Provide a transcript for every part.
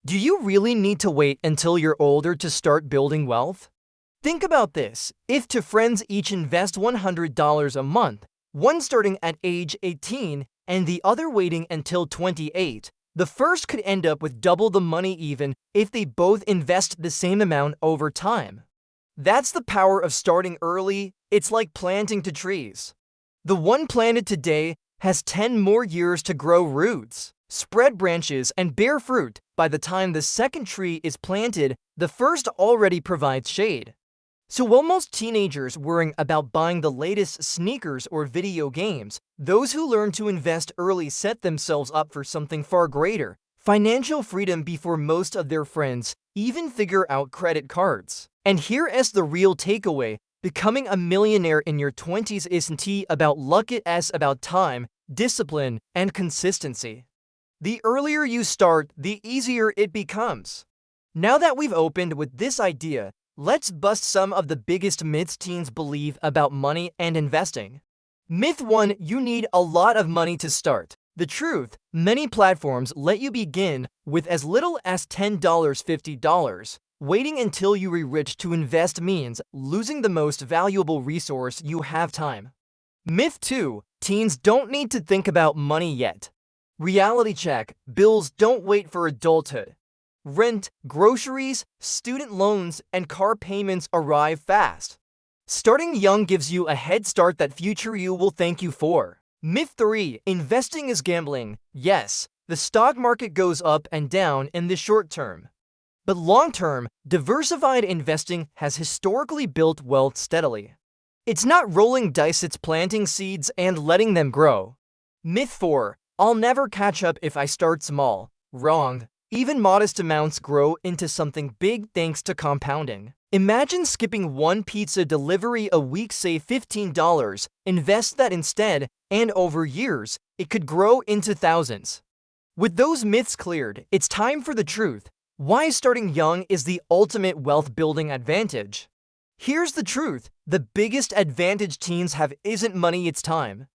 Do you really need to wait until you're older to start building wealth? Think about this. If two friends each invest $100 a month, one starting at age 18 and the other waiting until 28, the first could end up with double the money even if they both invest the same amount over time. That's the power of starting early. It's like planting to trees. The one planted today has 10 more years to grow roots, spread branches, and bear fruit. By the time the second tree is planted, the first already provides shade. So while most teenagers worrying about buying the latest sneakers or video games, those who learn to invest early set themselves up for something far greater, financial freedom before most of their friends even figure out credit cards. And here is the real takeaway. Becoming a millionaire in your 20s isn't about luck, it's about time, discipline, and consistency. The earlier you start, the easier it becomes. Now that we've opened with this idea, let's bust some of the biggest myths teens believe about money and investing. Myth 1: you need a lot of money to start. The truth: many platforms let you begin with as little as $10, $50. Waiting until you are rich to invest means losing the most valuable resource you have: time. Myth 2: teens don't need to think about money yet. Reality check: bills don't wait for adulthood. Rent, groceries, student loans, and car payments arrive fast. Starting young gives you a head start that future you will thank you for. Myth 3: investing is gambling. Yes, the stock market goes up and down in the short term. But long-term, diversified investing has historically built wealth steadily. It's not rolling dice, it's planting seeds and letting them grow. Myth 4: I'll never catch up if I start small. Wrong. Even modest amounts grow into something big thanks to compounding. Imagine skipping one pizza delivery a week, say $15. Invest that instead, and over years, it could grow into thousands. With those myths cleared, it's time for the truth. Why starting young is the ultimate wealth building advantage. Here's the truth: the biggest advantage teens have isn't money, it's time.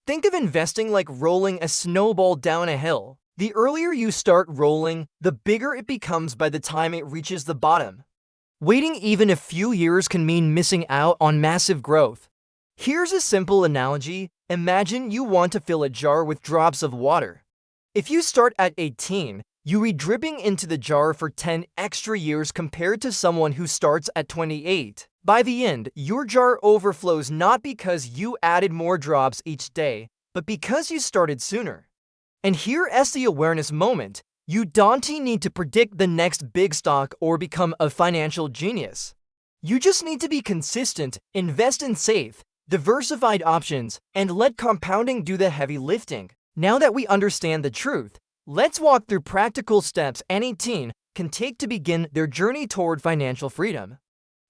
Think of investing like rolling a snowball down a hill. The earlier you start rolling, the bigger it becomes by the time it reaches the bottom. Waiting even a few years can mean missing out on massive growth. Here's a simple analogy. Imagine you want to fill a jar with drops of water. If you start at 18, you read dripping into the jar for 10 extra years compared to someone who starts at 28. By the end, your jar overflows not because you added more drops each day, but because you started sooner. And here is the awareness moment. You don't need to predict the next big stock or become a financial genius. You just need to be consistent, invest in safe, diversified options, and let compounding do the heavy lifting. Now that we understand the truth, let's walk through practical steps any teen can take to begin their journey toward financial freedom.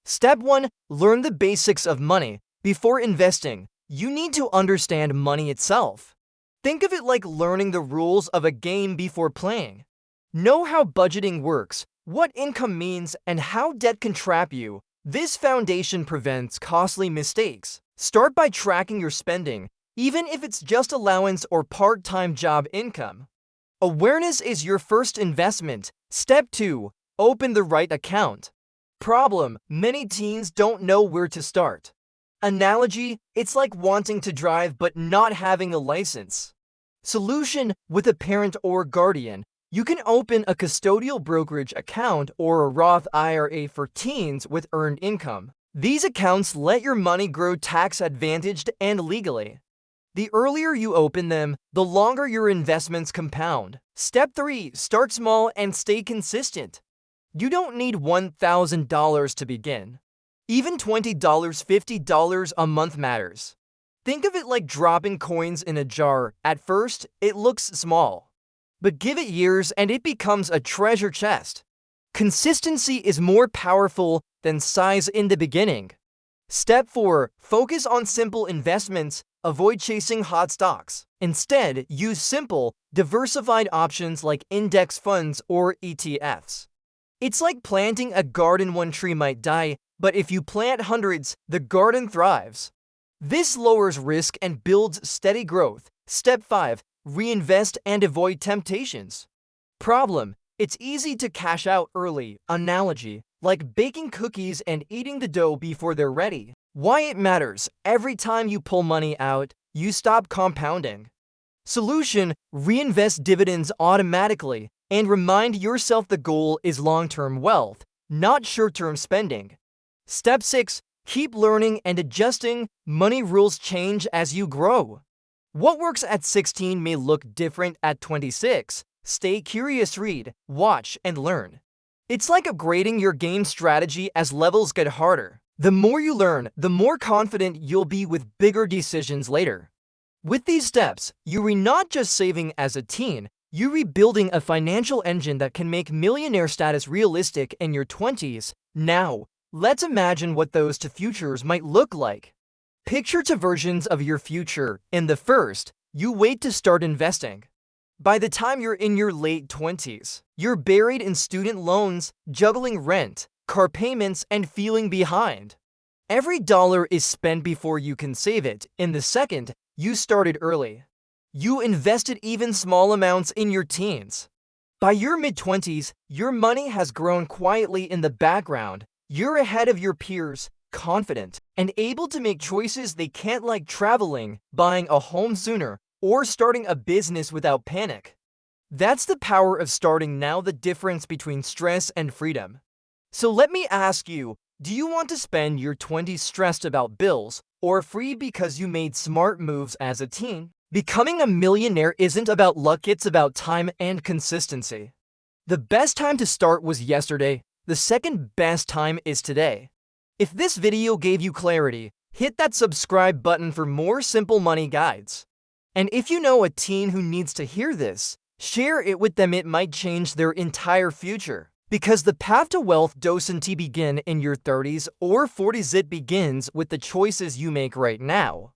Step 1: learn the basics of money. Before investing, you need to understand money itself. Think of it like learning the rules of a game before playing. Know how budgeting works, what income means, and how debt can trap you. This foundation prevents costly mistakes. Start by tracking your spending, even if it's just allowance or part-time job income. Awareness is your first investment. Step 2: open the right account. Problem: many teens don't know where to start. Analogy: it's like wanting to drive but not having a license. Solution: with a parent or guardian, you can open a custodial brokerage account or a Roth IRA for teens with earned income. These accounts let your money grow tax-advantaged and legally. The earlier you open them, the longer your investments compound. Step 3: start small and stay consistent. You don't need $1,000 to begin. Even $20, $50 a month matters. Think of it like dropping coins in a jar. At first, it looks small. But give it years and it becomes a treasure chest. Consistency is more powerful than size in the beginning. Step 4: focus on simple investments. Avoid chasing hot stocks. Instead, use simple, diversified options like index funds or ETFs. It's like planting a garden. One tree might die, but if you plant hundreds, the garden thrives. This lowers risk and builds steady growth. Step 5: reinvest and avoid temptations. Problem: It's easy to cash out early. Analogy, like baking cookies and eating the dough before they're ready. Why it matters: every time you pull money out, you stop compounding. Solution: reinvest dividends automatically and remind yourself the goal is long-term wealth, not short-term spending. Step 6. Keep learning and adjusting. Money rules change as you grow. What works at 16 may look different at 26. Stay curious, read, watch, and learn. It's like upgrading your game strategy as levels get harder. The more you learn, the more confident you'll be with bigger decisions later. With these steps, you're not just saving as a teen, you're rebuilding a financial engine that can make millionaire status realistic in your 20s. Now, let's imagine what those two futures might look like. Picture two versions of your future. In the first, you wait to start investing. By the time you're in your late 20s, you're buried in student loans, juggling rent, car payments, and feeling behind. Every dollar is spent before you can save it. In the second, you started early. You invested even small amounts in your teens. By your mid-20s, your money has grown quietly in the background. You're ahead of your peers, confident, and able to make choices they can't, like traveling, buying a home sooner, or starting a business without panic. That's the power of starting now, the difference between stress and freedom. So let me ask you, do you want to spend your 20s stressed about bills, or free because you made smart moves as a teen? Becoming a millionaire isn't about luck, it's about time and consistency. The best time to start was yesterday. The second best time is today. If this video gave you clarity, hit that subscribe button for more simple money guides. And if you know a teen who needs to hear this, share it with them. It might change their entire future. Because the path to wealth doesn't begin in your 30s or 40s, it begins with the choices you make right now.